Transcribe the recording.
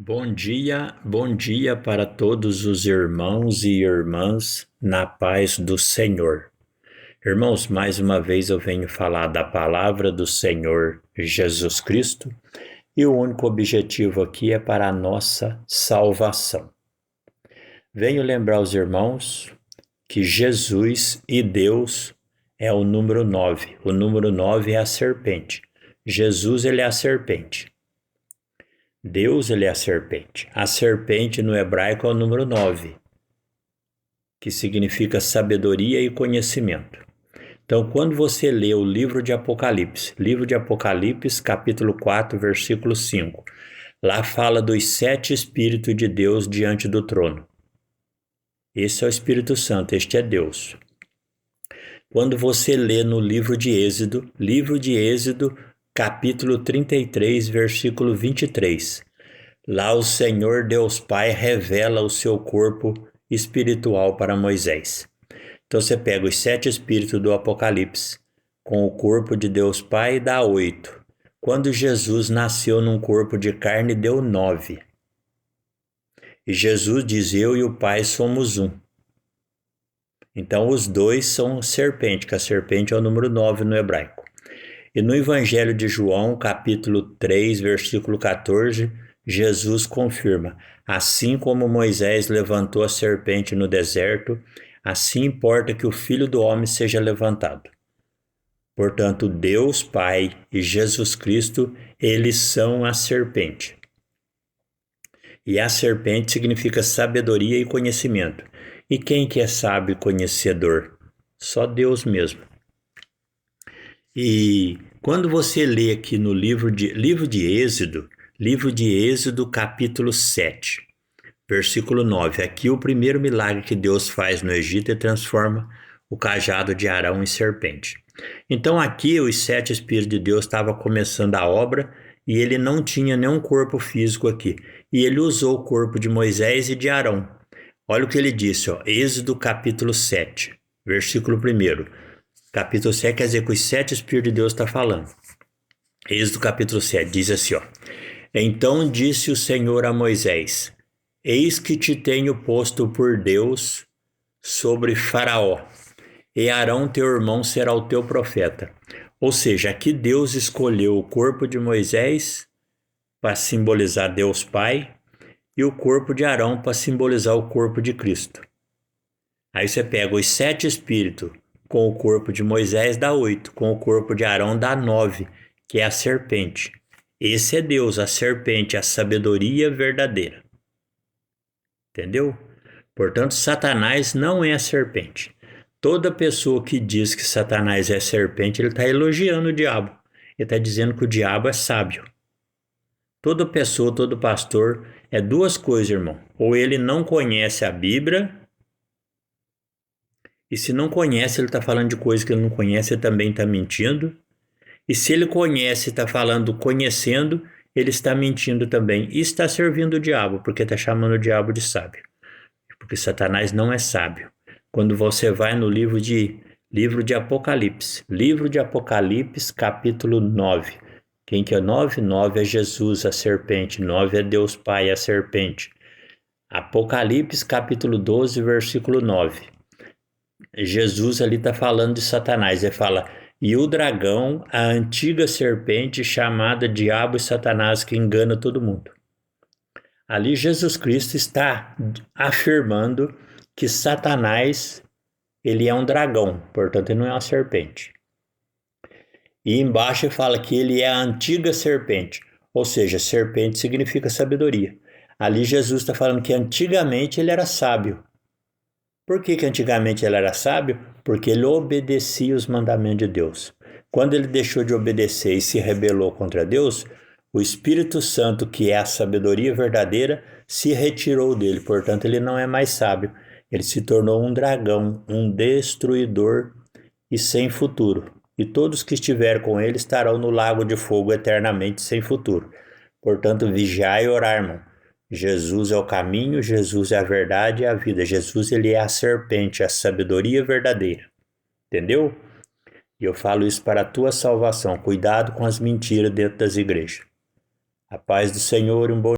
Bom dia para todos os irmãos e irmãs na paz do Senhor. Irmãos, mais uma vez eu venho falar da palavra do Senhor Jesus Cristo e o único objetivo aqui é para a nossa salvação. Venho lembrar os irmãos que Jesus e Deus é o número 9. O número 9 é a serpente. Jesus, ele é a serpente. Deus, ele é a serpente. A serpente no hebraico é o número 9, que significa sabedoria e conhecimento. Então, quando você lê o livro de Apocalipse, capítulo 4, versículo 5, lá fala dos 7 Espíritos de Deus diante do trono. Esse é o Espírito Santo, este é Deus. Quando você lê no livro de Êxodo, capítulo 33, versículo 23. Lá o Senhor Deus Pai revela o seu corpo espiritual para Moisés. Então você pega os 7 espíritos do Apocalipse com o corpo de Deus Pai e dá 8. Quando Jesus nasceu num corpo de carne, deu 9. E Jesus diz: eu e o Pai somos um. Então os dois são serpente, que a serpente é o número 9 no hebraico. E no Evangelho de João, capítulo 3, versículo 14, Jesus confirma: assim como Moisés levantou a serpente no deserto, assim importa que o Filho do Homem seja levantado. Portanto, Deus Pai e Jesus Cristo, eles são a serpente. E a serpente significa sabedoria e conhecimento. E quem que é sábio e conhecedor? Só Deus mesmo. E quando você lê aqui no livro de Êxodo, capítulo 7, versículo 9, aqui o primeiro milagre que Deus faz no Egito é transforma o cajado de Arão em serpente. Então aqui os 7 Espíritos de Deus estavam começando a obra e ele não tinha nenhum corpo físico aqui. E ele usou o corpo de Moisés e de Arão. Olha o que ele disse, Êxodo capítulo 7, versículo 1. Capítulo 7 quer dizer que os 7 Espíritos de Deus está falando. Êxodo capítulo 7 diz assim, então disse o Senhor a Moisés: eis que te tenho posto por Deus sobre Faraó, e Arão teu irmão será o teu profeta. Ou seja, aqui Deus escolheu o corpo de Moisés para simbolizar Deus Pai e o corpo de Arão para simbolizar o corpo de Cristo. Aí você pega os 7 espíritos com o corpo de Moisés dá 8, com o corpo de Arão dá 9, que é a serpente. Esse é Deus, a serpente, a sabedoria verdadeira. Entendeu? Portanto, Satanás não é a serpente. Toda pessoa que diz que Satanás é serpente, ele está elogiando o diabo. Ele está dizendo que o diabo é sábio. Toda pessoa, todo pastor, é duas coisas, irmão. Ou ele não conhece a Bíblia, e se não conhece, ele está falando de coisas que ele não conhece, ele também está mentindo. E se ele conhece e está falando conhecendo, ele está mentindo também. E está servindo o diabo, porque está chamando o diabo de sábio. Porque Satanás não é sábio. Quando você vai no livro de Apocalipse, capítulo 9. Quem que é 9? 9 é Jesus, a serpente. 9 é Deus Pai, a serpente. Apocalipse, capítulo 12, versículo 9. Jesus ali está falando de Satanás. Ele fala: e o dragão, a antiga serpente chamada Diabo e Satanás, que engana todo mundo. Ali Jesus Cristo está afirmando que Satanás, ele é um dragão, portanto ele não é uma serpente. E embaixo fala que ele é a antiga serpente, ou seja, serpente significa sabedoria. Ali Jesus está falando que antigamente ele era sábio. Por que antigamente ele era sábio? Porque ele obedecia os mandamentos de Deus. Quando ele deixou de obedecer e se rebelou contra Deus, o Espírito Santo, que é a sabedoria verdadeira, se retirou dele. Portanto, ele não é mais sábio. Ele se tornou um dragão, um destruidor e sem futuro. E todos que estiverem com ele estarão no lago de fogo eternamente sem futuro. Portanto, vigiai e orai, irmão. Jesus é o caminho, Jesus é a verdade e a vida. Jesus, ele é a serpente, a sabedoria verdadeira. Entendeu? E eu falo isso para a tua salvação. Cuidado com as mentiras dentro das igrejas. A paz do Senhor e um bom